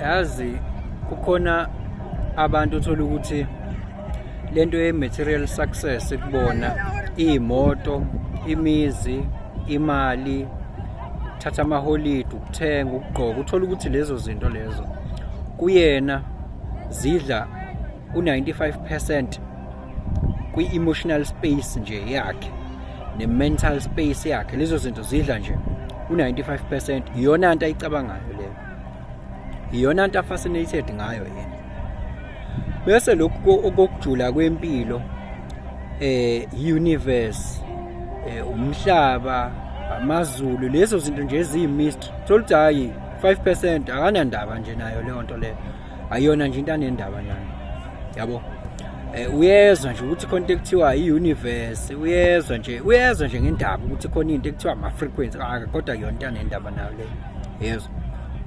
yazi kukhona abantu uthola ukuthi lento ye-material success kubona iy'moto, imizi, imali, thatha amaholide, ukuthenga, ukugqoka, uthola ukuthi lezo zinto lezo kuyena zidla u-95% kwi-emotional space nje yakhe ne-mental space yakhe. Lezo zinto zidla nje u-95%. Iyona nto ayicabangayo leyo, iyona nto a-fascinated ngayo yena. Bese lokhu okokujula kwempilo, universe, umhlaba, amazulu, lezo zinto nje eziyi-mystery. Thola ukuthi hhayi 5% akanandaba nje nayo leyo nto leyo, ayona nje into anendaba nayo, yabo. Uyezwa nje ukuthi khona into ekuthiwa i-universe, uyezwa nje ngendaba ukuthi khona into ekuthiwa ama-frequency, kodwa yona into anendaba nayo leyo, yezwa.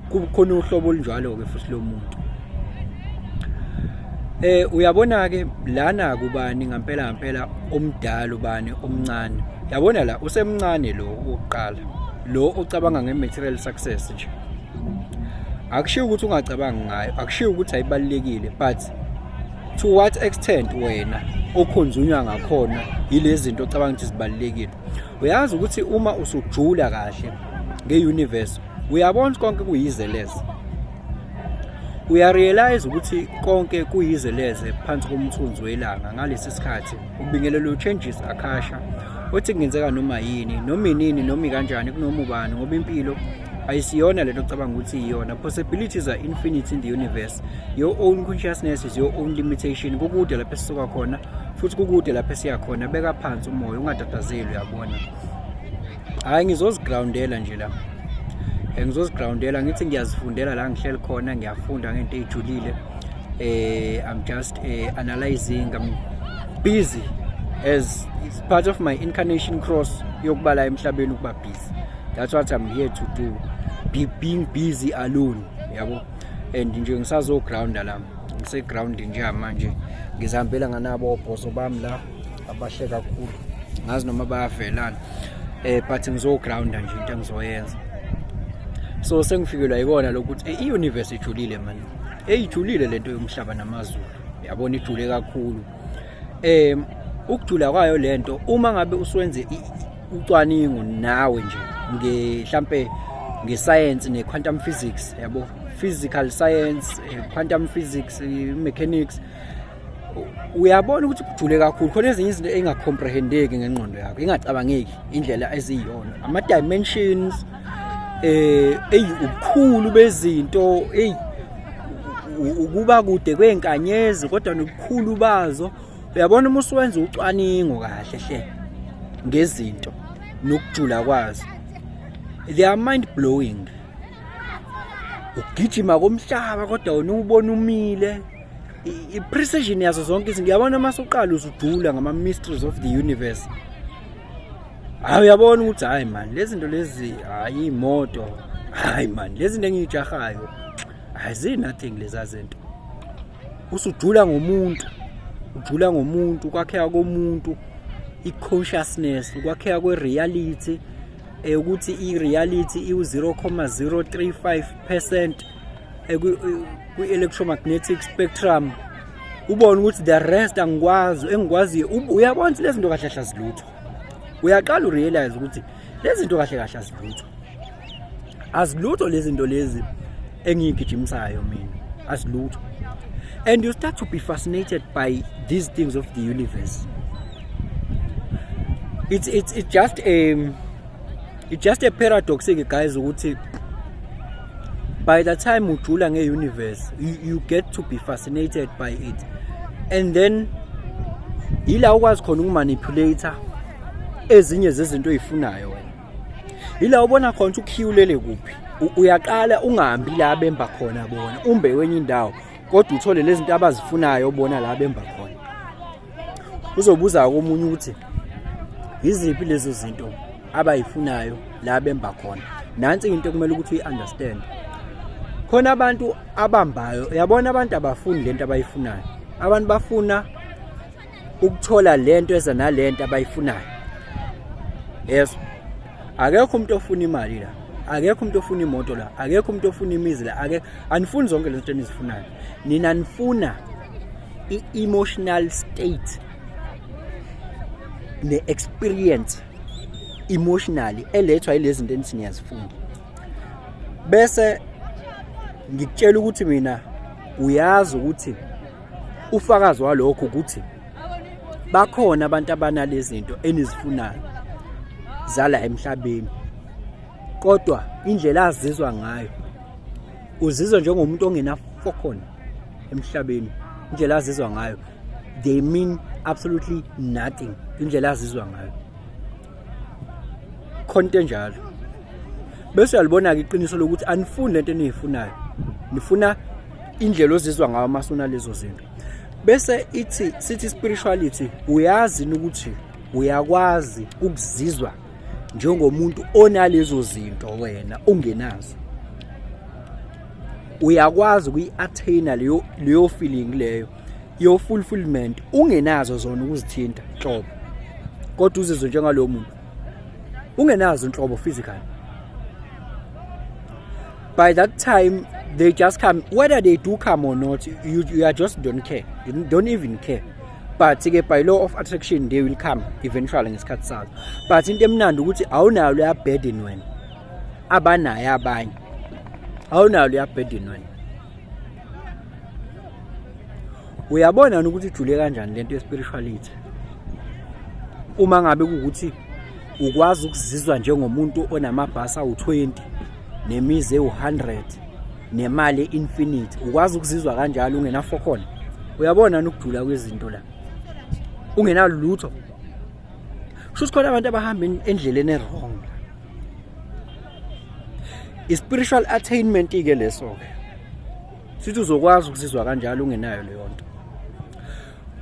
Kukhona uhlobo olunjalo-ke futhi lo muntu. Uyabona-ke lana kubani ngampela omdala ubani omncane. Yabona la usemncane lo oqala, lo ocabanga nge-material success nje. Akushiwo ukuthi ungacabangi ngayo, akushiwo ukuthi ayibalekile, but to what extent wena okhonzunywa ngakhona yilezi zinto ocabanga ukuthi zibalekile. Uyazi ukuthi uma usujula kahle nge-universe uyabona konke kuyizeleze. Uyarealize ukuthi konke kuyizeleze phansi komthunzi welanga. Ngalesi sikhathi ubingelelo changes akasha othi kungenzeka noma yini, noma inini, noma kanjani, kunoma ubani, ngoba impilo ayisiyona lento ocabanga ukuthi iyona. Possibilities are infinite in the universe. Your own consciousness is your own limitation. Kukude lapho esisuka khona futhi kukude lapho esiya khona. Beka phansi umoya, ungatatazeli, uyabona. Hayi ngizozgroundela nje la. Ngizozigroundela ngithi ngiyazifundela la ngihleli khona, ngiyafunda ngento ejulile. I'm just analyzing. I'm busy as it's part of my incarnation cross yokubala emhlabeni ukuba busy. That's what I'm here to do. Being busy alone, yabo. And nje ngisazogrounda la. Ngiseground nje manje. Ngizihambela nganabo obhoso bami la abahle kakhulu. Ngazi noma bayavelana. But ngizogrounda nje into engizoyenza. So sengifikelwa yikona lokuthi i-universe ijulile man. Ejulile lento yomhlaba namazulu. Yabona ijule kakhulu. Ukujula kwayo lento uma ngabe uswenze ucwaningo nawe nje mhlambe ngescience ne-quantum physics, yabo, physical science, quantum physics, mechanics, uyabona ukuthi kujule kakhulu. Khona ezinye izinto engacomprehendeki ngengqondo yakho, ingacabangeki indlela eziyona, ama-dimensions, ubukhulu bezinto, ukuba kude kwenkanyezi kodwa nobukhulu bazo. Uyabona uma usuwenza ucwaningo kahle hle ngezinto nokujula kwazo, they are mind blowing. Ugijima komhlaba kodwa wena ubona umile, i-precision yazo zonke izinto. Ngiyabona uma usuqala uzujula ngama mysteries of the universe. Hayi uyabona ukuthi hayi man, lezi zinto lezi hayi imoto, hayi man, lezi zinto engiyijahayo hayi nothing lezi zinto. Usujula ngomuntu, ujula ngomuntu, ukwakheka komuntu, i-consciousness, ukwakheka kwe-reality, ukuthi i-reality i-0.035% kwi-electromagnetic spectrum. Ubona ukuthi the rest engikwaziyo. Uyabona ukuthi lezi zinto kahle azilutho. Uyaqala urealize ukuthi lezi zinto kahle azilutho lezi zinto lezi engiyigijimisayo mina, azilutho. And you start to be fascinated by these things of the universe. It's just a paradox, guys, ukuthi by the time ujula nge-universe you get to be fascinated by it, and then ila ukwazi khona ukumanipulate ezinye zezinto oyifunayo wena. Ila ubona khona ukukhiyulele kuphi, uyaqala ungahambi la bemba khona bona, umbe kwenye indawo kodwa uthole lezi zinto abazifunayo ubona la bemba khona. Uzobuza komunye ukuthi yiziphi lezo zinto abayifunayo la bemba khona. Nansi into ekumele ukuthi uyi-understand. Khona abantu abambayo, uyabona abantu abafuni lento abayifunayo. Abantu bafuna ukuthola lento eza nalento abayifunayo. Yes. Akekho umuntu ofuna imali la. akekho umuntu ofuna imoto la, akekho umuntu ofuna imizi la, anifuni zonke lezi zinto enizifunayo. Nina nifuna i-emotional state ne-experience emotionally elethwa yilezi zinto enithi niyazifuna. Bese ngikutshela ukuthi mina uyazi ukuthi ufakazi walokho ukuthi bakhona abantu abanalezi zinto enizifunayo zala emhlabeni, kodwa indlela azizwa ngayo uzizwa njengomuntu ongena fokona emhlabeni. Indlela azizwa ngayo they mean absolutely nothing. Indlela azizwa ngayo khonto njalo. Bese uyalibona ke iqiniso lokuthi anifuni lento eniyifunayo, nifuna indlela ozizwa ngayo masuna lezo zinto. Bese sithi spirituality, uyazi ukuthi uyakwazi ukuzizwa njengomuntu onalezo zinto wena ungenazo. Uyakwazi ukuyi-attain leyo feeling leyo yo fulfillment ungenazo zona ukuzithinta nhlobo, kodwa uzizwe njengalo muntu ungenazo inhlobo physical. By that time they just come, whether they do come or not, you are just don't care, you don't even care. But by law of attraction they will come eventually ngesikhathi sazo. But into emnandi ukuthi awunayo leya burden wena abanayo abanye, awunayo leya burden wena. Uyabona ukuthi ijule kanjani lento ye-spirituality uma ngabe kuukuthi ukwazi ukuzizwa njengomuntu onamabhasi awu-20 nemizi ewu-100 nemali infinite. Ukwazi ukuzizwa kanjalo ungenafo khona. Uyabona ukujula kwezinto la ungenalo lutho. Kusho khona abantu abahamba endleleni wrong. I-spiritual attainment ke leso ke sithi uzokwazi ukuzizwa kanjalo ungenayo leyo nto.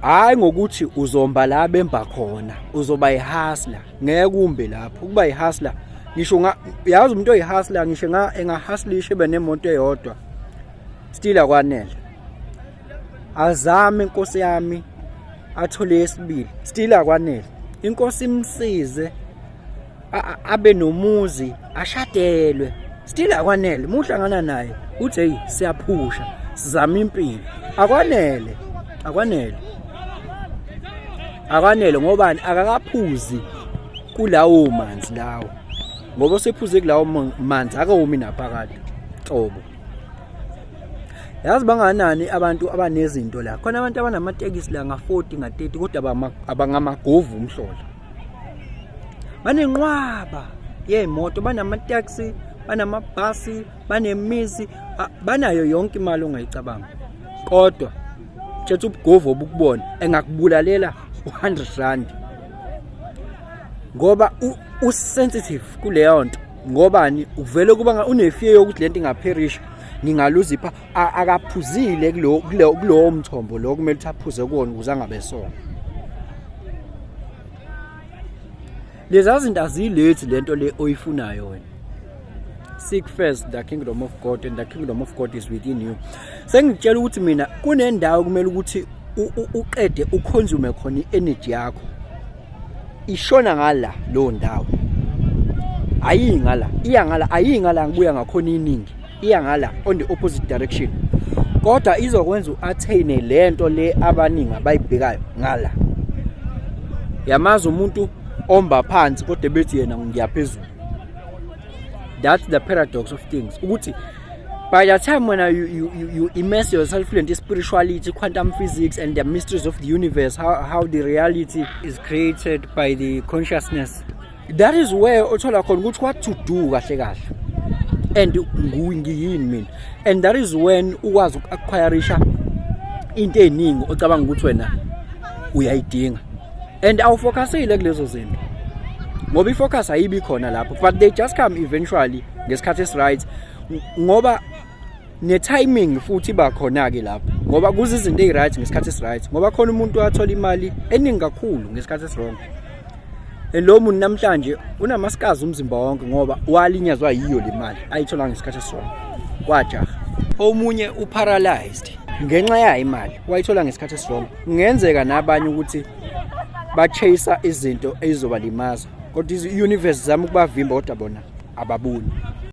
Hayi ngokuthi uzomba la bemba khona uzoba ihasla, ngeke kumbe lapho ukuba ihasla. Ngisho yazi umuntu oyihasla ngisho engahaslisha benemoto eyodwa still akwanele. Azame inkosi yami athole esibili still akwanele. Inkosi imsize abe nomuzi ashadelwe still akwanele. Muhlangana naye uthi hey siyaphusha sizama impilo akwanele. Akwanele ngobani akakaphuzi kulawo manzi lawo, ngoba sephuze kulawo manzi akawomi naphakade xobo. Yazi banganani abantu abanezinto la, khona abantu abanamatekisi la nga-40 nga-30 kodwa abangamagovu umhlola. Banenqwaba yemoto, banamataxi, banamabhasi, banemizi, banayo yonke imali ongayicabanga, kodwa thetha ubugovu obukubona engakubulalela 100 rand ngoba usensitive kuleyo nto. Ngobani? Uvele kuba unefear yokuthi lento ingapherisha, ngingaluza ipha. Akaphuzile kulowo mthombo lo kumele uphuze kuwona ukuze angabe sona. Lezi zinto azilethi lento le oyifunayo wena. Seek first the kingdom of God and the kingdom of God is within you. Sengitshela ukuthi mina kunendawo kumele ukuthi uqede uconsume khona i-energy yakho. Ishona ngala lo ndawo. Ayingala, iyangala, ayingala ngibuya ngakhona iningi. Iyangala on the opposite direction. Kodwa izokwenza u-attain lento le abaningi abayibhekayo ngala. Yamaza umuntu omba phansi kodwa bethi yena ngiyaphezulu. That's the paradox of things. Ukuthi by the time when you immerse yourself in the spirituality, quantum physics and the mysteries of the universe, how the reality is created by the consciousness, that is where uthola khona ukuthi what to do kahle kahle and ngiyini mina. And that is when ukwazi uku-acquireisha into eningi ocabanga ukuthi wena uyayidinga and awufocusile kulezo zinto, ngoba ifocus ayibi khona lapho, but they just come eventually ngesikhathi esi-right, ngoba ne-timing futhi iba khona ke lapho, ngoba kuza izinto ezi-right ngesikhathi esi-right, ngoba khona umuntu athola imali eningi kakhulu ngesikhathi esi-wrong. And lo muntu namhlanje unamasikazi umzimba wonke ngoba walinyazwa yiyo le mali ayithola ngesikhathi esi-wrong, kwajaha. Omunye uparalyzed ngenxa yayo imali wayithola ngesikhathi esi-wrong. Kungenzeka nabanye ukuthi ba-chase izinto ezizobalimaza, kodwa i-universe zama ukubavimba kodwa bona ababuni.